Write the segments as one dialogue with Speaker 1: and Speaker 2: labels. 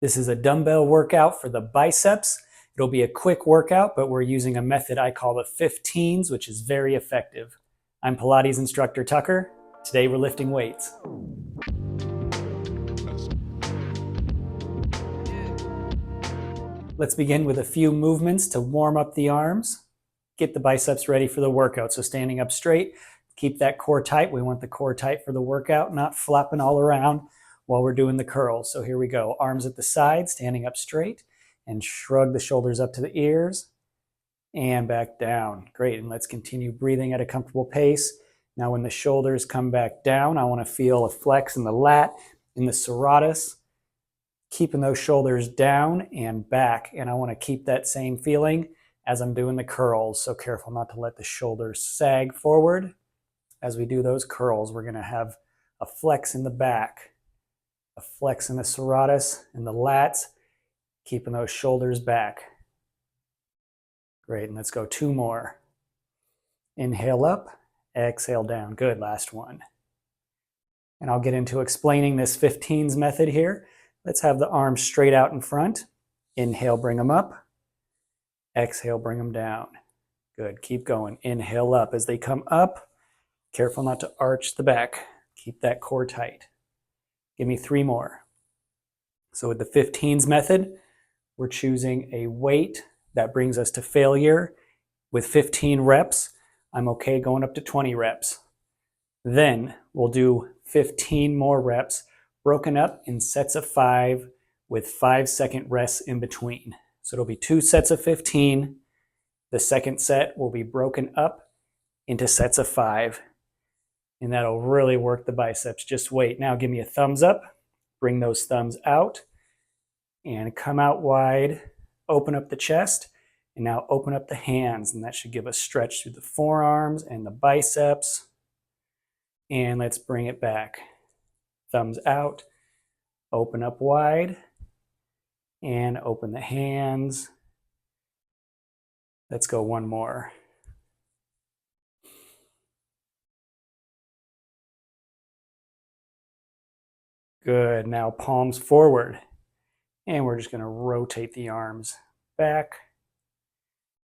Speaker 1: This is a dumbbell workout for the biceps. It'll be a quick workout, but we're using a method I call the 15s, which is very effective. I'm Pilates instructor Tucker. Today we're lifting weights. Let's begin with a few movements to warm up the arms, get the biceps ready for the workout. So standing up straight, keep that core tight. We want the core tight for the workout, not flopping all around while we're doing the curls. So here we go. Arms at the side, standing up straight, and shrug the shoulders up to the ears and back down. Great, and let's continue breathing at a comfortable pace. Now when the shoulders come back down, I want to feel a flex in the lat, in the serratus, keeping those shoulders down and back. And I want to keep that same feeling as I'm doing the curls. So careful not to let the shoulders sag forward. As we do those curls, we're going to have a flex in the back, a flex in the serratus and the lats, keeping those shoulders back. Great, and let's go two more. Inhale up, exhale down. Good, last one. And I'll get into explaining this 15s method here. Let's have the arms straight out in front. Inhale, bring them up. Exhale, bring them down. Good, keep going. Inhale up. As they come up, careful not to arch the back. Keep that core tight. Give me three more. So with the 15s method, we're choosing a weight that brings us to failure. With 15 reps, I'm okay going up to 20 reps. Then we'll do 15 more reps broken up in sets of 5 with 5-second rests in between. So it'll be 2 sets of 15. The second set will be broken up into sets of 5. And that'll really work the biceps. Just wait. Now give me a thumbs up. Bring those thumbs out and come out wide. Open up the chest and now open up the hands. And that should give us stretch through the forearms and the biceps. And let's bring it back. Thumbs out. Open up wide and open the hands. Let's go one more. Good, now palms forward. And we're just gonna rotate the arms back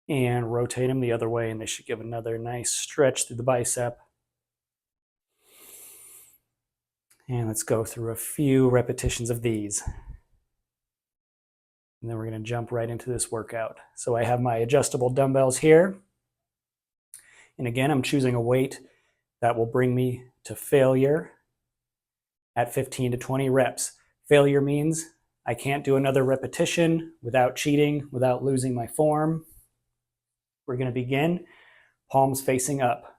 Speaker 1: and rotate them the other way, and they should give another nice stretch through the bicep. And let's go through a few repetitions of these. And then we're gonna jump right into this workout. So I have my adjustable dumbbells here. And again, I'm choosing a weight that will bring me to failure at 15 to 20 reps. Failure means I can't do another repetition without cheating, without losing my form. We're going to begin palms facing up.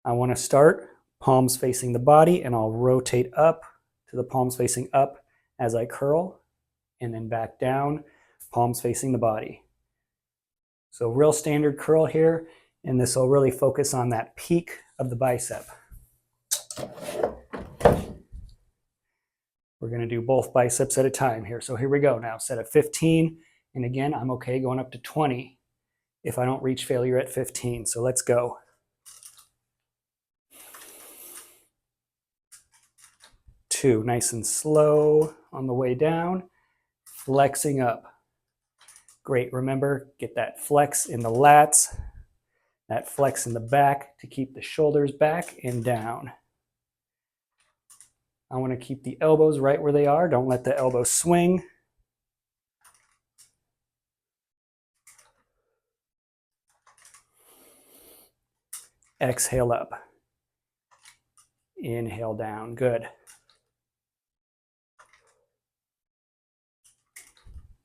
Speaker 1: I want to start palms facing the body, and I'll rotate up to the palms facing up as I curl, and then back down, palms facing the body. So real standard curl here, and this will really focus on that peak of the bicep. We're going to do both biceps at a time here. So here we go now. Set of 15. And again, I'm okay going up to 20 if I don't reach failure at 15. So let's go. 2, nice and slow on the way down. Flexing up. Great. Remember, get that flex in the lats, that flex in the back to keep the shoulders back and down. I want to keep the elbows right where they are. Don't let the elbows swing. Exhale up. Inhale down. Good.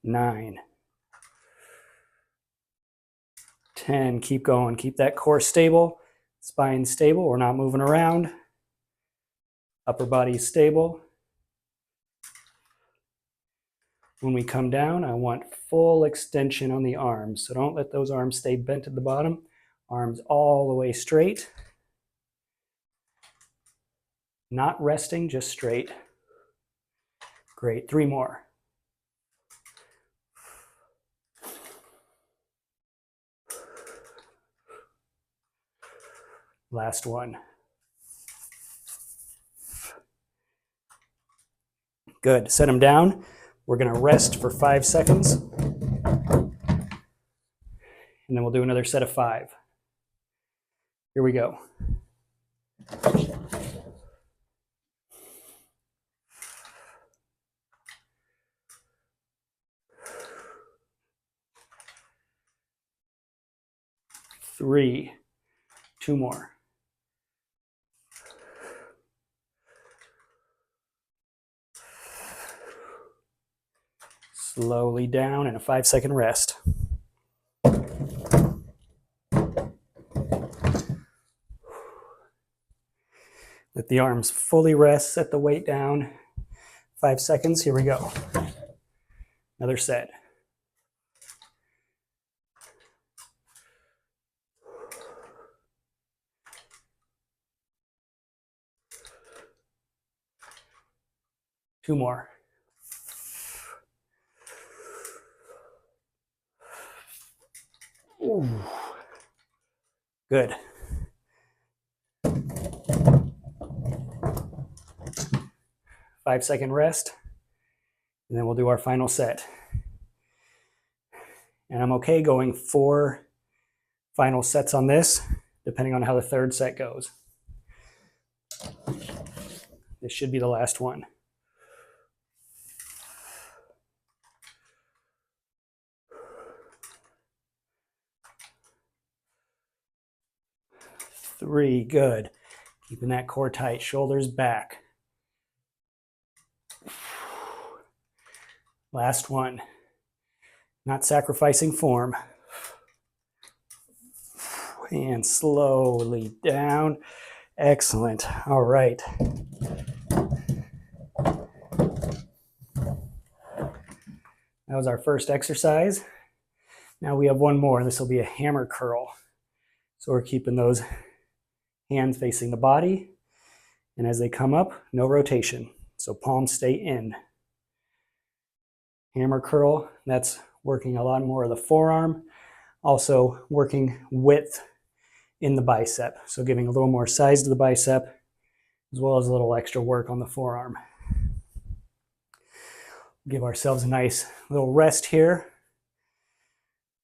Speaker 1: 9. 10. Keep going. Keep that core stable. Spine stable. We're not moving around. Upper body is stable. When we come down, I want full extension on the arms. So don't let those arms stay bent at the bottom. Arms all the way straight. Not resting, just straight. Great, 3 more. Last one. Good. Set them down. We're going to rest for 5 seconds. And then we'll do another set of 5. Here we go. Three. 2 more. Slowly down and a 5-second rest. Let the arms fully rest, set the weight down. 5 seconds, here we go. Another set. Two more. Ooh. Good. Five-second rest, and then we'll do our final set. And I'm okay going 4 final sets on this, depending on how the third set goes. This should be the last one. Three, good. Keeping that core tight, shoulders back. Last one. Not sacrificing form. And slowly down. Excellent. All right. That was our first exercise. Now we have one more. This will be a hammer curl. So we're keeping those hands facing the body. And as they come up, no rotation. So palms stay in. Hammer curl, that's working a lot more of the forearm. Also working width in the bicep. So giving a little more size to the bicep, as well as a little extra work on the forearm. Give ourselves a nice little rest here.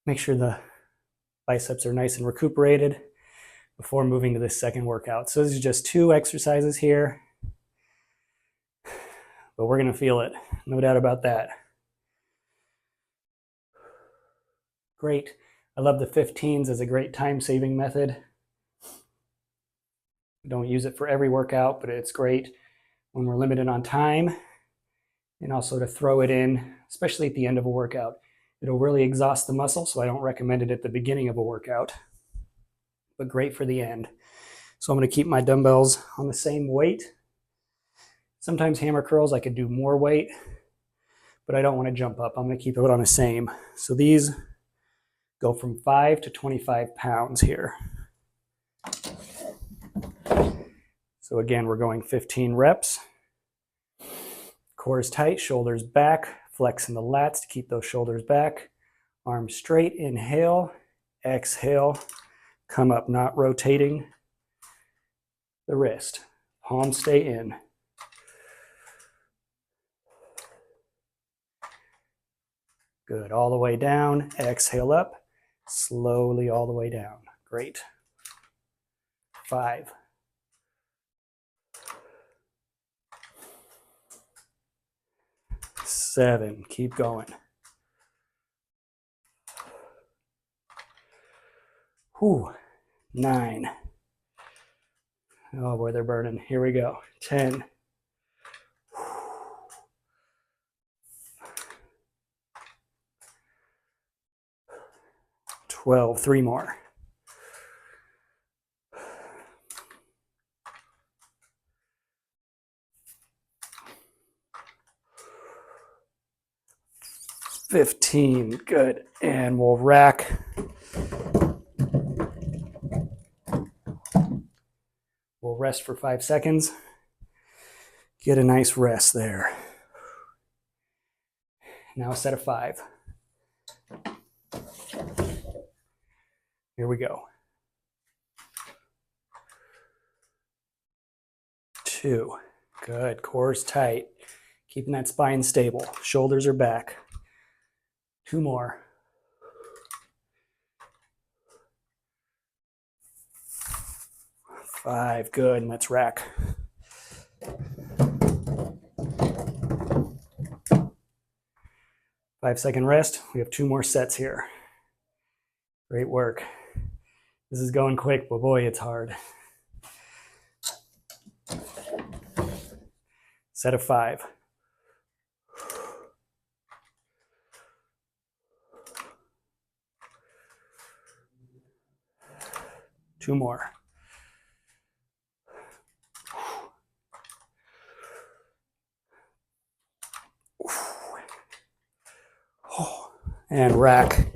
Speaker 1: Make sure the biceps are nice and recuperated before moving to this second workout. So this is just 2 exercises here, but we're gonna feel it, no doubt about that. Great. I love the 15s as a great time-saving method. Don't use it for every workout, but it's great when we're limited on time, and also to throw it in, especially at the end of a workout. It'll really exhaust the muscle, so I don't recommend it at the beginning of a workout, but great for the end. So I'm going to keep my dumbbells on the same weight. Sometimes hammer curls, I could do more weight, but I don't want to jump up. I'm going to keep it on the same. So these go from 5 to 25 pounds here. So again, we're going 15 reps. Core is tight, shoulders back, flexing the lats to keep those shoulders back. Arms straight, inhale, exhale, come up, not rotating the wrist. Palms stay in. Good, all the way down, exhale up, slowly all the way down. Great. 5. 7, keep going. Whew. 9. Oh boy, they're burning. Here we go. 10. 12, 3 more. 15, good. And we'll rack. We'll rest for 5 seconds. Get a nice rest there. Now a set of 5. Here we go. 2, good. Core's tight. Keeping that spine stable. Shoulders are back. 2 more. 5, good, and let's rack. 5-second rest. We have 2 more sets here. Great work. This is going quick, but boy, it's hard. Set of 5. Two more. And rack.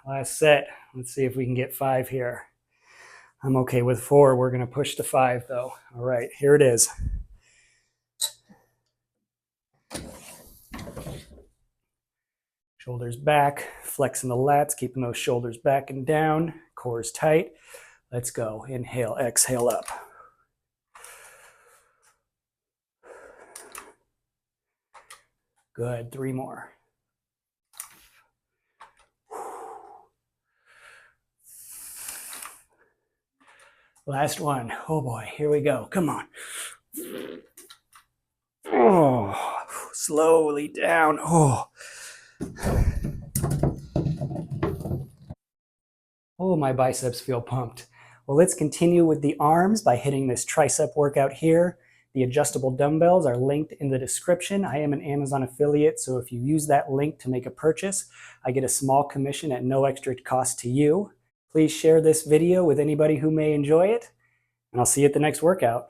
Speaker 1: Last set. Let's see if we can get 5 here. I'm okay with 4. We're going to push to 5 though. All right, here it is. Shoulders back, flexing the lats, keeping those shoulders back and down. Core's tight. Let's go. Inhale, exhale up. Good. 3 more. Last one. Oh boy, here we go. Come on. Oh, slowly down. Oh. Oh, my biceps feel pumped. Well, let's continue with the arms by hitting this tricep workout here. The adjustable dumbbells are linked in the description. I am an Amazon affiliate, so if you use that link to make a purchase, I get a small commission at no extra cost to you. Please share this video with anybody who may enjoy it, and I'll see you at the next workout.